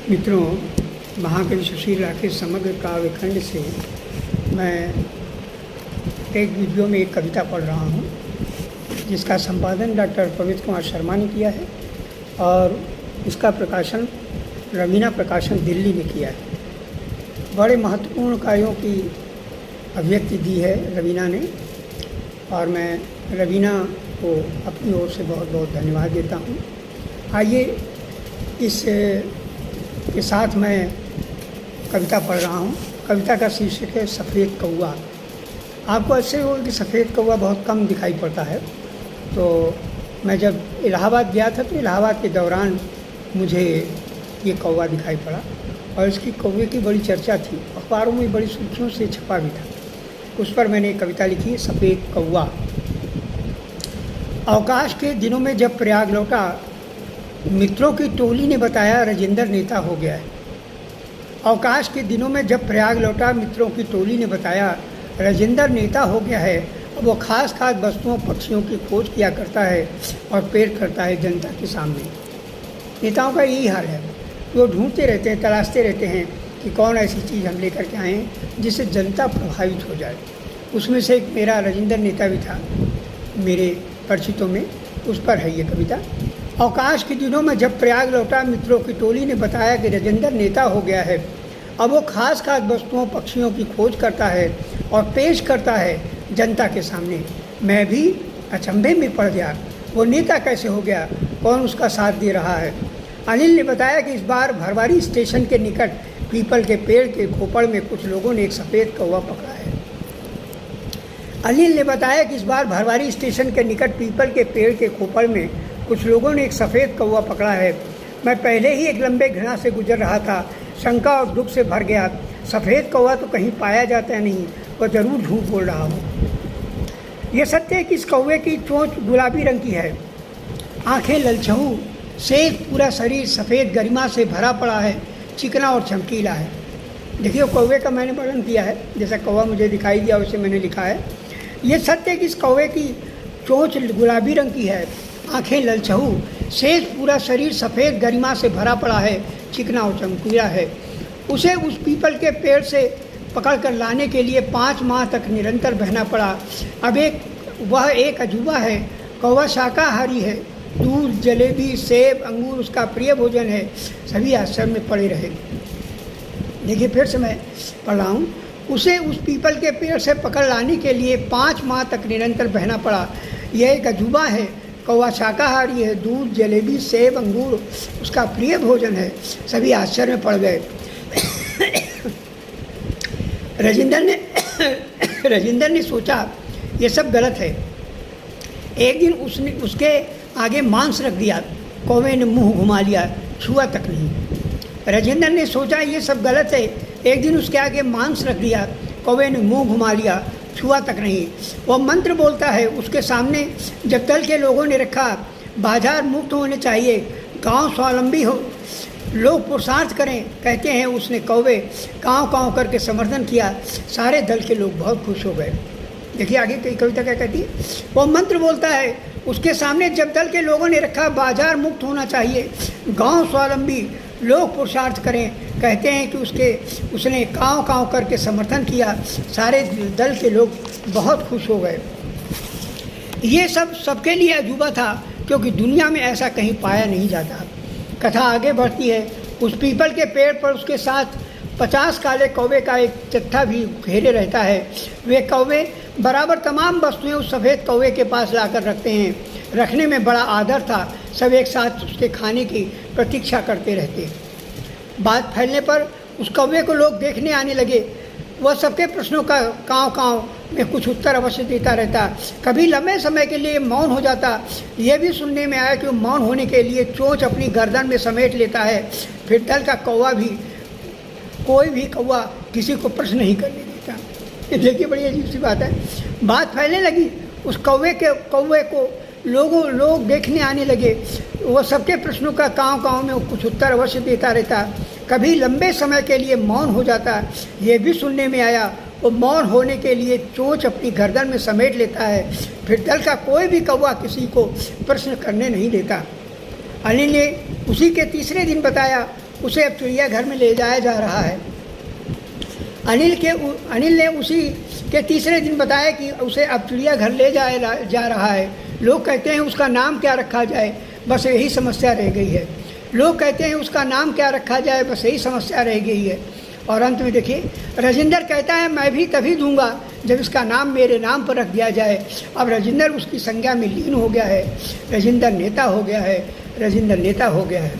मित्रों, महाकवि सुशील के समग्र काव्य खंड से मैं एक वीडियो में एक कविता पढ़ रहा हूँ, जिसका संपादन डॉक्टर पवित्र कुमार शर्मा ने किया है और इसका प्रकाशन रवीना प्रकाशन दिल्ली ने किया है। बड़े महत्वपूर्ण कार्यों की अभिव्यक्ति दी है रवीना ने और मैं रवीना को अपनी ओर से बहुत बहुत धन्यवाद देता हूँ। आइए इस के साथ मैं कविता पढ़ रहा हूँ। कविता का शीर्षक है सफ़ेद कौवा। आपको ऐसे हो कि सफ़ेद कौवा बहुत कम दिखाई पड़ता है। तो मैं जब इलाहाबाद गया था तो इलाहाबाद के दौरान मुझे ये कौवा दिखाई पड़ा और इसकी कौवे की बड़ी चर्चा थी, अखबारों में बड़ी सुर्खियों से छपा भी था। उस पर मैंने एक कविता लिखी, सफ़ेद कौवा। अवकाश के दिनों में जब प्रयाग लौटा, मित्रों की टोली ने बताया राजेंद्र नेता हो गया है। अवकाश के दिनों में जब प्रयाग लौटा, मित्रों की टोली ने बताया राजेंद्र नेता हो गया है। अब वो खास वस्तुओं पक्षियों की खोज किया करता है और पेड़ करता है जनता के सामने। नेताओं का यही हाल है, वो ढूंढते रहते हैं, तलाशते रहते हैं कि कौन ऐसी चीज़ हम लेकर के आएँ जिससे जनता प्रभावित हो जाए। उसमें से एक मेरा राजेंद्र नेता भी था मेरे परिचितों में, उस पर है ये कविता। अवकाश के दिनों में जब प्रयाग लौटा, मित्रों की टोली ने बताया कि राजेंद्र नेता हो गया है। अब वो खास वस्तुओं पक्षियों की खोज करता है और पेश करता है जनता के सामने। मैं भी अचंभे में पड़ गया, वो नेता कैसे हो गया, कौन उसका साथ दे रहा है। अनिल ने बताया कि इस बार भरवारी स्टेशन के निकट पीपल के पेड़ के खोपड़ में कुछ लोगों ने एक सफ़ेद कौवा पकड़ा है। अनिल ने बताया कि इस बार भरवारी स्टेशन के निकट पीपल के पेड़ के खोपड़ में कुछ लोगों ने एक सफ़ेद कौवा पकड़ा है। मैं पहले ही एक लंबे घृणा से गुजर रहा था, शंका और दुख से भर गया। सफ़ेद कौवा तो कहीं पाया जाता नहीं, वह ज़रूर झूठ बोल रहा हो। यह सत्य है कि इस कौवे की चोंच गुलाबी रंग की है, आंखें ललचहू, शेष पूरा शरीर सफ़ेद गरिमा से भरा पड़ा है, चिकना और चमकीला है। देखिए, कौवे का मैंने वर्णन किया है, जैसा कौवा मुझे दिखाई दिया वैसे मैंने लिखा है। यह सत्य है कि इस कौवे की चोंच गुलाबी रंग की है, आंखें ललचहू, शेष पूरा शरीर सफ़ेद गरिमा से भरा पड़ा है, चिकना और चमकीला है। उसे उस पीपल के पेड़ से पकड़कर लाने के लिए 5 माह तक निरंतर बहना पड़ा। अब वह एक अजूबा है। कौवा शाकाहारी है, दूध, जलेबी, सेब, अंगूर उसका प्रिय भोजन है। सभी आश्चर्य में पड़े रहे। देखिए, फिर से मैं पढ़ रहा हूँ। उसे उस पीपल के पेड़ से पकड़ लाने के लिए 5 माह तक निरंतर बहना पड़ा। यह एक अजूबा है। कौवा शाकाहारी है, दूध, जलेबी, सेब, अंगूर उसका प्रिय भोजन है। सभी आश्चर्य में पड़ गए। राजेंद्र ने सोचा ये सब गलत है। एक दिन उसने उसके आगे मांस रख दिया। कौवे ने मुंह घुमा लिया, छुआ तक नहीं। राजेंद्र ने सोचा ये सब गलत है। एक दिन उसके आगे मांस रख दिया। कौवे ने मुंह घुमा लिया, छुआ तक नहीं। वह मंत्र बोलता है उसके सामने। जब दल के लोगों ने रखा, बाजार मुक्त होने चाहिए, गांव स्वावलंबी हो, लोग पुरुषार्थ करें, कहते हैं। उसने कौवे काँव करके समर्थन किया। सारे दल के लोग बहुत खुश हो गए। देखिए आगे कई कविता क्या कहती है। वह मंत्र बोलता है उसके सामने। जब दल के लोगों ने रखा, बाजार मुक्त होना चाहिए, गांव स्वावलंबी, लोग पुरुषार्थ करें, कहते हैं कि उसने काँव करके समर्थन किया। सारे दल के लोग बहुत खुश हो गए। ये सब सबके लिए अजूबा था, क्योंकि दुनिया में ऐसा कहीं पाया नहीं जाता। कथा आगे बढ़ती है। उस पीपल के पेड़ पर उसके साथ 50 काले कौवे का एक जत्था भी घेरे रहता है। वे कौवे बराबर तमाम वस्तुएं उस सफ़ेद कौवे के पास लाकर रखते हैं। रखने में बड़ा आदर था। सब एक साथ उसके खाने की प्रतीक्षा करते रहते। बात फैलने पर उस कौवे को लोग देखने आने लगे। वह सबके प्रश्नों का काँव में कुछ उत्तर अवश्य देता रहता। कभी लंबे समय के लिए मौन हो जाता। यह भी सुनने में आया कि वो मौन होने के लिए चोंच अपनी गर्दन में समेट लेता है। फिर दल का कौवा भी, कोई भी कौवा किसी को प्रश्न नहीं करने देता। ये देखिए, बड़ी अजीब सी बात है। बात फैलने लगी। उस कौवे को लोग देखने आने लगे। वो सबके प्रश्नों का काँव में कुछ उत्तर अवश्य देता रहता। कभी लंबे समय के लिए मौन हो जाता। ये भी सुनने में आया वो मौन होने के लिए चोंच अपनी गर्दन में समेट लेता है। फिर दल का कोई भी कौवा किसी को प्रश्न करने नहीं देता। अनिल ने उसी के तीसरे दिन बताया उसे अब चिड़ियाघर में ले जाया जा रहा है। अनिल ने उसी के तीसरे दिन बताया कि उसे अब चिड़ियाघर ले जाया जा रहा है। लोग कहते हैं उसका नाम क्या रखा जाए, बस यही समस्या रह गई है। लोग कहते हैं उसका नाम क्या रखा जाए, बस यही समस्या रह गई है। और अंत में देखिए, राजेंद्र कहता है मैं भी तभी दूंगा जब इसका नाम मेरे नाम पर रख दिया जाए। अब राजेंद्र उसकी संज्ञा में लीन हो गया है। राजेंद्र नेता हो गया है। राजेंद्र नेता हो गया है।